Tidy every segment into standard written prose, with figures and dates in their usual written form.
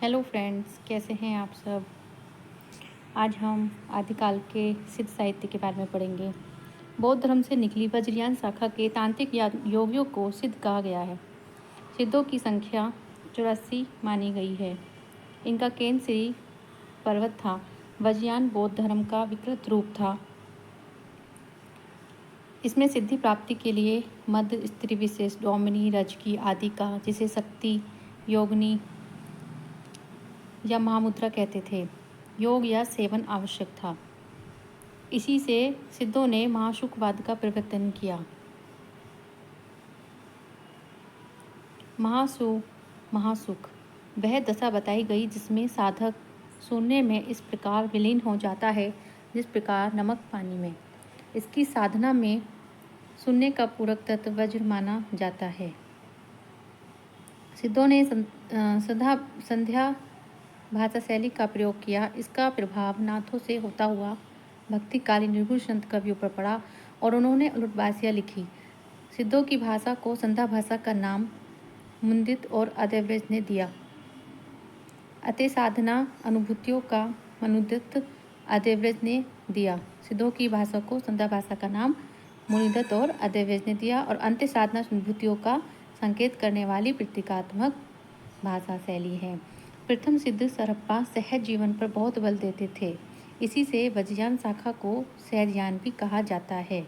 Hello friends, कैसे हैं आप सब। आज हम आदिकाल के सिद्ध साहित्य के बारे में पढ़ेंगे। बौद्ध धर्म से निकली वज्रयान शाखा के तांत्रिक योगियों को सिद्ध कहा गया है। सिद्धों की संख्या 84 मानी गई है। इनका केंद्र श्री पर्वत था। वज्रयान बौद्ध धर्म का विकृत रूप था। इसमें सिद्धि प्राप्ति के लिए मध्य स्त्री विशेष डोमिनी रजकी आदि का, जिसे शक्ति योगिनी या महामुद्रा कहते थे, योग या सेवन आवश्यक था। इसी से सिद्धों ने महासुखवाद का प्रवर्तन किया। महासुख वह दशा बताई गई जिसमें साधक शून्य में इस प्रकार विलीन हो जाता है जिस प्रकार नमक पानी में। इसकी साधना में शून्य का पूरक तत्व वज्र माना जाता है। सिद्धों ने संध्या भाषा शैली का प्रयोग किया। इसका प्रभाव नाथों से होता हुआ भक्तिकालीन निर्गुण संत कवियों पर पड़ा और उन्होंने उलटबासियाँ लिखी। सिद्धों की भाषा को संध्या भाषा का नाम मुंदित और अद्वैव्रज ने दिया। अतः साधना अनुभूतियों का मनुदित अद्वैव्रज ने दिया। सिद्धों की भाषा को संध्या भाषा का नाम मुनिदत्त और अद्वैव्रज ने दिया और अंत्य साधना अनुभूतियों का संकेत करने वाली प्रतीकात्मक भाषा शैली है। प्रथम सिद्ध सरप्पा सहज जीवन पर बहुत बल देते थे। इसी से वज्रयान शाखा को सहजयान भी कहा जाता है।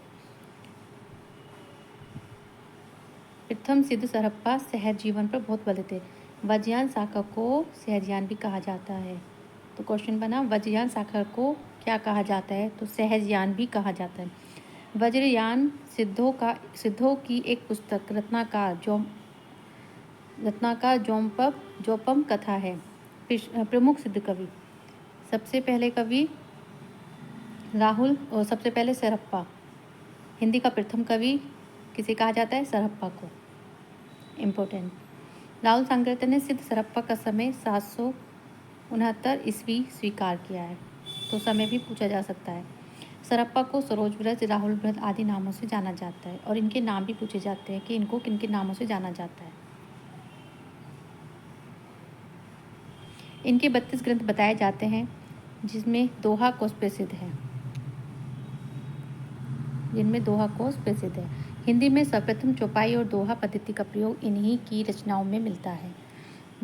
प्रथम सिद्ध सरप्पा सहज जीवन पर बहुत बल देते, वज्रयान शाखा को सहजयान भी कहा जाता है। तो क्वेश्चन बना, वज्रयान शाखा को क्या कहा जाता है? तो सहजयान भी कहा जाता है। वज्रयान सिद्धों की एक पुस्तक रत्नाकार जोपम कथा है। प्रमुख सिद्ध कवि, सबसे पहले कवि राहुल और सबसे पहले सरप्पा। हिंदी का प्रथम कवि किसे कहा जाता है? सरप्पा को। इम्पोर्टेंट, राहुल सांकृत्य ने सिद्ध सरप्पा का समय 769 ईस्वी स्वीकार किया है। तो समय भी पूछा जा सकता है। सरप्पा को सरोज व्रज, राहुल व्रज आदि नामों से जाना जाता है और इनके नाम भी पूछे जाते हैं कि इनको किन किन नामों से जाना जाता है। इनके 32 ग्रंथ बताए जाते हैं जिनमें दोहा कोश प्रसिद्ध है। हिंदी में सर्वप्रथम चौपाई और दोहा पद्धति का प्रयोग इन्हीं की रचनाओं में मिलता है।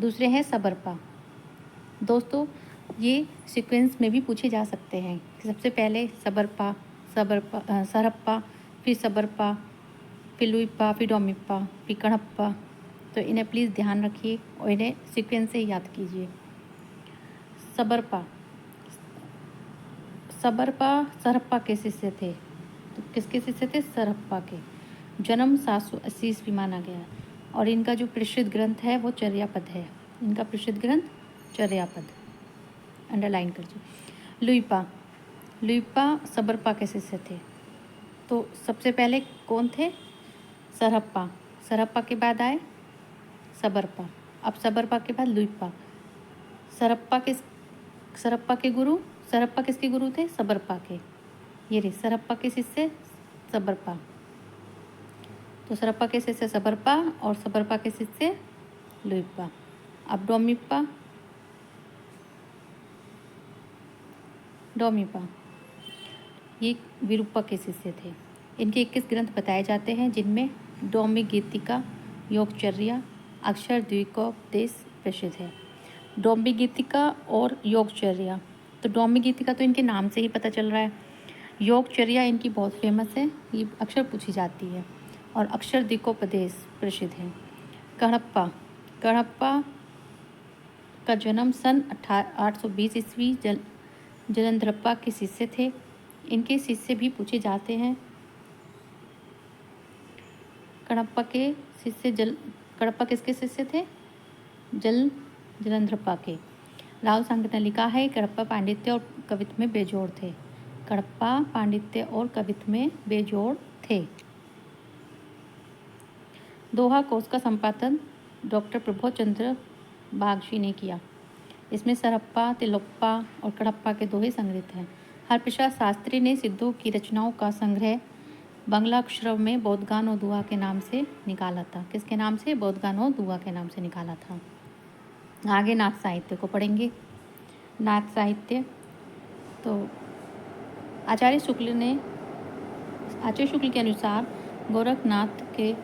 दूसरे हैं सबरपा। दोस्तों, ये सीक्वेंस में भी पूछे जा सकते हैं। सबसे पहले सरप्पा, फिर सबरपा, फिर लुइपा, फिर डोमिप्पा, फिर कणप्पा। तो इन्हें प्लीज़ ध्यान रखिए और इन्हें सीक्वेंस से याद कीजिए। सबरपा सरप्पा के शिष्य थे। तो किसके शिष्य थे? सरप्पा के। जन्म 780 ईस्वी माना गया और इनका जो प्रसिद्ध ग्रंथ है वो चर्यापद है। इनका प्रसिद्ध ग्रंथ चर्यापद, अंडरलाइन करिए। लुइपा सबरपा के शिष्य थे। तो सबसे पहले कौन थे? सरप्पा के बाद आए सबरपा, अब सबरपा के बाद लुइपा। सरप्पा किसके गुरु थे? सबरपा के। ये रहे सरप्पा के शिष्य सबरपा। तो सरप्पा के शिष्य सबरपा और सबरपा के शिष्य लुइपा। अब डोमिप्पा ये विरूपा के शिष्य थे। इनके 21 ग्रंथ बताए जाते हैं जिनमें डोम्बिगीतिका, योगचर्या, अक्षर द्विकोपदेश प्रसिद्ध है। डोम्बिगीतिका और योगचर्या, तो डोम्बिगीतिका तो इनके नाम से ही पता चल रहा है। योगचर्या इनकी बहुत फेमस है, ये अक्सर पूछी जाती है और अक्षर द्विकोपदेश प्रसिद्ध है। कणप्पा का जन्म सन 820 ईस्वी जलंधरप्पा के शिष्य थे। इनके शिष्य भी पूछे जाते हैं। कणप्पा किसके शिष्य थे? जलंधरप्पा के। राहुल सांकृत्य ने लिखा है कडप्पा पांडित्य और कवित्व में बेजोड़ थे। कडप्पा पांडित्य और कवित्व में बेजोड़ थे। दोहा कोश का संपादन डॉक्टर प्रबोध चंद्र बागची ने किया। इसमें सरप्पा, तिलोप्पा और कडप्पा के दोहे संग्रहित हैं। हरप्रसाद शास्त्री ने सिद्धों की रचनाओं का संग्रह बंगला अक्षरों में बोधगान और दुआ के नाम से निकाला था। किसके नाम से? बोधगान और दुआ के नाम से निकाला था। आगे नाथ साहित्य को पढ़ेंगे। नाथ साहित्य तो आचार्य शुक्ल के अनुसार गोरखनाथ के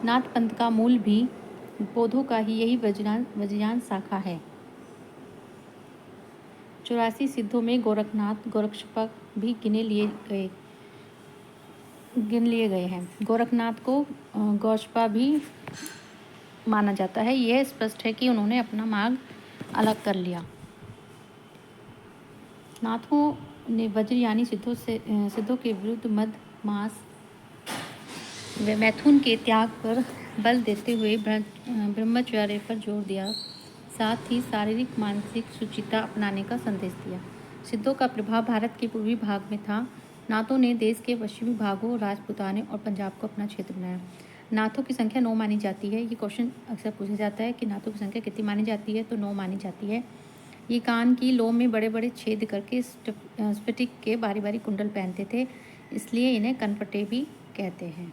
नाथ पंथ का मूल भी पौधों का ही यही वज्रयान शाखा है। 84 सिद्धों में गोरखनाथ गोरक्षपक भी गिन लिए गए हैं। गोरखनाथ को गौशपा भी माना जाता है। यह स्पष्ट है कि उन्होंने अपना मार्ग अलग कर लिया। नाथों ने वज्रयानी सिद्धों के विरुद्ध मद मास व मैथुन के त्याग पर बल देते हुए ब्रह्मचर्य पर जोर दिया, साथ ही शारीरिक मानसिक शुचिता अपनाने का संदेश दिया। सिद्धों का प्रभाव भारत के पूर्वी भाग में था। नाथों ने देश के पश्चिमी भागों, राजपूताने और पंजाब को अपना क्षेत्र बनाया। नाथों की संख्या 9 मानी जाती है। ये क्वेश्चन अक्सर पूछा जाता है कि नाथों की संख्या कितनी मानी जाती है, तो 9 मानी जाती है। ये कान की लो में बड़े बड़े छेद करके स्फटिक के बारी बारी कुंडल पहनते थे, इसलिए इन्हें कनपटे भी कहते हैं।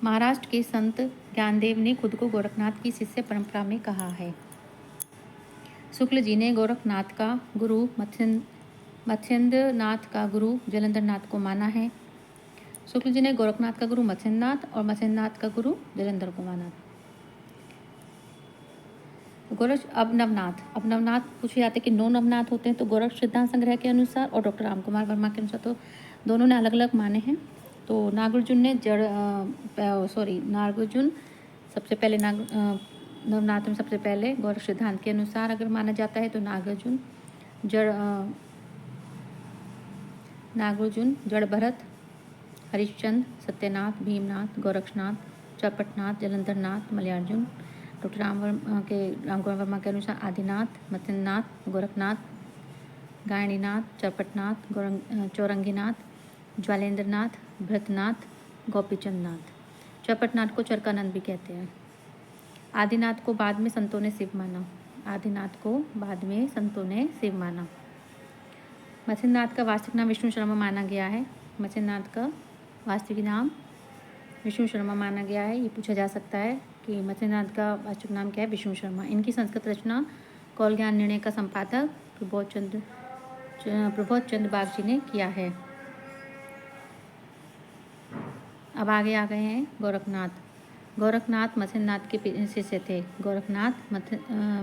महाराष्ट्र के संत ज्ञानदेव ने खुद को गोरखनाथ की शिष्य परंपरा में कहा है। शुक्ल जी ने गोरखनाथ का गुरु मत्स्येंद्रनाथ का गुरु जलंधरनाथ को माना है। शुक्ल जी ने गोरखनाथ का गुरु मत्स्येंद्रनाथ और मत्स्येंद्रनाथ का गुरु जलंधर को माना। अब नवनाथ पूछे जाते कि 9 नवनाथ होते हैं, तो गोरख सिद्धांत संग्रह के अनुसार और डॉक्टर रामकुमार वर्मा के अनुसार तो दोनों ने अलग अलग माने हैं। तो नागार्जुन सबसे पहले नवनाथ में सबसे पहले गोरख सिद्धांत के अनुसार अगर माना जाता है तो नागार्जुन, जड़ भरत, हरिश्चंद्र, सत्यनाथ, भीमनाथ, गोरक्षनाथ, चौपटनाथ, जलंधरनाथ, मलयार्जुन। डॉक्टर रामकुमार वर्मा के अनुसार आदिनाथ, मत्स्यनाथ, गोरखनाथ, गायणीनाथ, चौपटनाथ, चौरंगीनाथ, ज्वालेंद्रनाथ, भरतनाथ, गोपीचंदनाथ। चौपटनाथ को चरकानंद भी कहते हैं। आदिनाथ को बाद में संतों ने शिव माना। मत्स्यनाथ का वास्तविक नाम विष्णु शर्मा माना गया है। मत्स्यनाथ का वास्तविक नाम विष्णु शर्मा माना गया है। ये पूछा जा सकता है कि मत्स्यनाथ का वास्तविक नाम क्या है, विष्णु शर्मा। इनकी संस्कृत रचना कौल ज्ञान निर्णय का संपादक प्रबोध चंद्र बाग जी ने किया है। अब आगे आ गए हैं गोरखनाथ मत्स्यनाथ के शिष्य थे। गोरखनाथ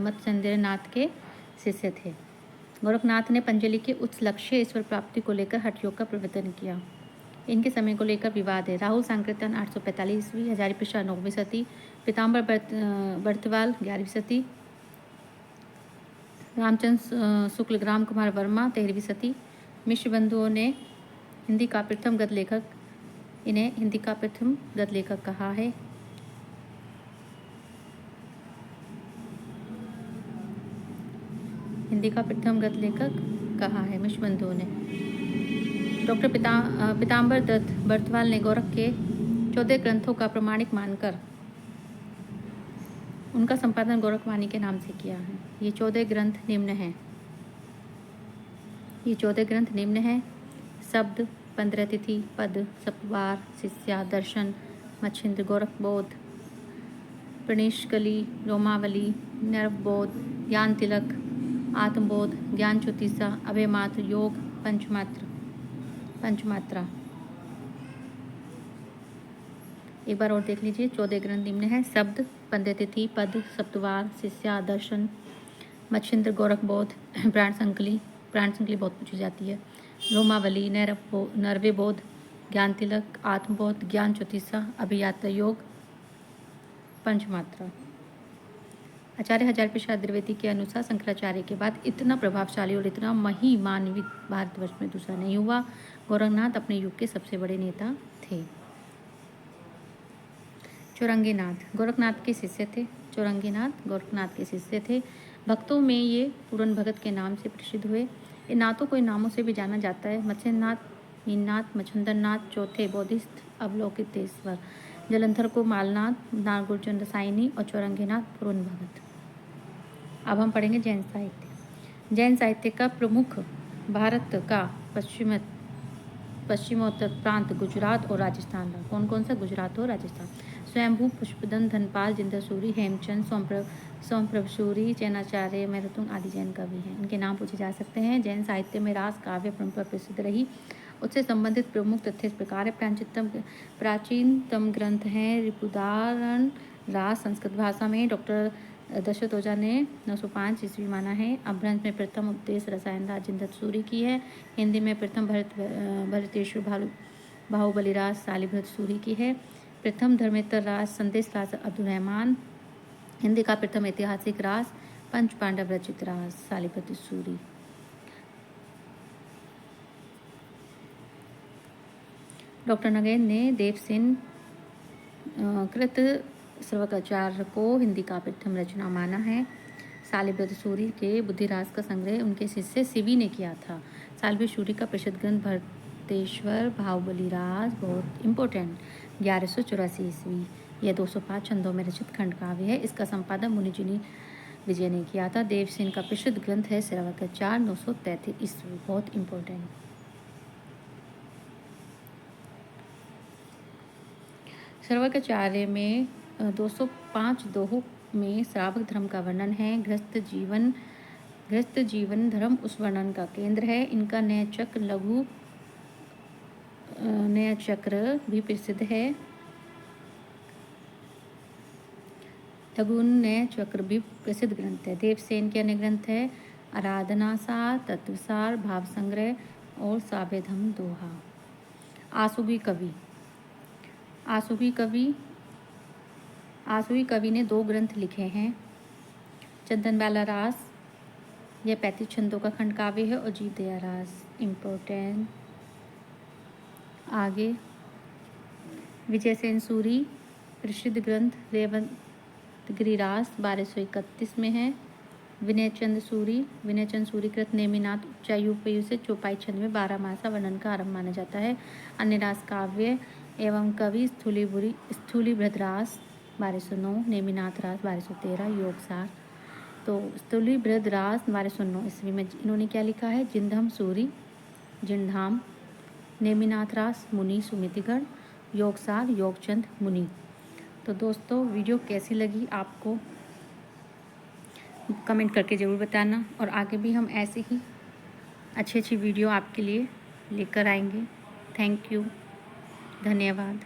मत्स्येंद्रनाथ के शिष्य थे। गोरखनाथ ने पंजलि के उच्च लक्ष्य ईश्वर प्राप्ति को लेकर हठ योग का प्रवर्तन किया। इनके समय को लेकर विवाद है। राहुल संकीर्तन 845 ईस्वी, हजारी प्रसाद 9वीं सदी, पीताम्बर बर्तवाल 11वीं सदी, रामचंद्र शुक्ल राम कुमार वर्मा 13वीं सदी। मिश्र बंधुओं ने इन्हें हिंदी का प्रथम गद्य लेखक कहा है। हिंदी का प्रथम गद्य लेखक कहा है मिश्र बंधुओं ने। डॉक्टर पीताम्बर दत्त बर्तवाल ने गोरख के 14 ग्रंथों का प्रमाणिक मानकर उनका संपादन गोरखवाणी के नाम से किया है। ये 14 ग्रंथ निम्न हैं। शब्द, 15 तिथि, पद, सप्तवार, शिष्या, दर्शन, मच्छिंद्र, गोरखबोध, प्रणिष्कली, रोमावली, नर्वबोध, ज्ञान तिलक, आत्मबोध, ज्ञान ज्योतिषा, अभयमात्र, योग, पंचमात्रा। एक बार और देख लीजिए। 14 ग्रंथ निम्न है। शब्द, 15 तिथि, पद, सप्तवार, शिष्या, दर्शन, मच्छिंद्र, गोरखबोध, प्राण संकली बहुत पूछी जाती है, रोमावली, नर्वबोध, ज्ञान तिलक, आत्मबोध, ज्ञान ज्योतिषा, अभियात्र, योग, पंचमात्रा। आचार्य हजारी प्रसाद द्विवेदी के अनुसार शंकराचार्य के बाद इतना प्रभावशाली और इतना महिमान्वित भारतवर्ष में दूसरा नहीं हुआ। गोरखनाथ अपने युग के सबसे बड़े नेता थे। चौरंगीनाथ गोरखनाथ के शिष्य थे। भक्तों में ये पूरन भगत के नाम से प्रसिद्ध हुए। इन नाथों को इन नामों से भी जाना जाता है। मत्स्यनाथ, मीननाथ, मच्छुंदरनाथ, चौथे बोधिस्थ अवलोकितेश्वर, जलंधर को मालनाथ, नागार्जुन रसायनी और चौरंगीनाथ पूरन भगत। अब हम पढ़ेंगे जैन साहित्य। जैन साहित्य का प्रमुख भारत का पश्चिमोत्तर प्रांत गुजरात और राजस्थान था। कौन कौन सा? गुजरात और राजस्थान। स्वयंभू, पुष्पदंत, धनपाल, जिंदसूरी, हेमचंद, सोमप्रभ सूरी, जैनाचार्य, मैरुतुंग आदि जैन कवि हैं। इनके नाम पूछे जा सकते हैं। जैन साहित्य में रास काव्य परंपरा प्रसिद्ध रही। उससे संबंधित प्रमुख तथ्य इस प्रकार है। प्राचीनतम ग्रंथ है रिपुदारण रास संस्कृत भाषा में। डॉक्टर दशरथ ओझा ने 905 ईस्वी माना है। अपभ्रंश में प्रथम उपदेश रसायन राज जिंदसूरी की है। हिंदी में प्रथम भरतेश्वर बाहुबलीराज शालिभृत सूरी की है। प्रथम धर्मेतर राज संदेश राज अब्दुल रहमान। हिंदी का प्रथम ऐतिहासिक राज पंच पांडव रचित राज शालिभृत सूरी। डॉक्टर नगेंद्र ने देवसेन कृत सर्वकाचार्य को हिंदी का प्रथम रचना माना है। शालिभृत सूरी के बुद्धिराज का संग्रह उनके शिष्य शिवी ने किया था। शालिभृत सूरी का प्रसिद्ध ग्रंथ भरतेश्वर बाहुबलीराज बहुत इम्पोर्टेंट 1184 ईस्वी। यह 205 छंदों में रचित खंड काव्य है। इसका संपादन मुनिजिनी विजय ने किया था। देवसेन का प्रसिद्ध ग्रंथ है सर्वकाचार्य 933 ईस्वी, बहुत इम्पोर्टेंट। सर्वकाचार्य में 205 दोहों में श्रावक धर्म का वर्णन है। गृहस्थ जीवन धर्म उस वर्णन का केंद्र है। इनका नय चक्र भी प्रसिद्ध है। लघु नय चक्र भी प्रसिद्ध ग्रंथ है। देवसेन के अन्य ग्रंथ है आराधनासार, तत्वसार, भाव संग्रह और सावेधम दोहा। आसुवी कवि ने 2 ग्रंथ लिखे हैं। चंदनबाला रास, यह 35 छंदों का खंड काव्य है। और जीव दया रास इम्पोर्टेंट। आगे विजयसेन सूरी प्रसिद्ध ग्रंथ रेवंतगिरी रास 1231 में है। विनयचंद सूरी कृत नेमिनाथ उच्चायुपयु से चौपाई छंद में 12 मासा वर्णन का आरंभ माना जाता है। अन्य रास काव्य एवं कवि स्थूलीभृत रास 1209, नेमिनाथ रास 1213, योगसार। तो स्थूलीभृत रास 1209 ईस्वी में इन्होंने क्या लिखा है? जिंधम सूरी जिंधाम, नेमिनाथ रास मुनि सुमितिगण, योगसार योगचंद मुनि। तो दोस्तों वीडियो कैसी लगी आपको कमेंट करके ज़रूर बताना। और आगे भी हम ऐसे ही अच्छी वीडियो आपके लिए लेकर आएंगे। थैंक यू, धन्यवाद।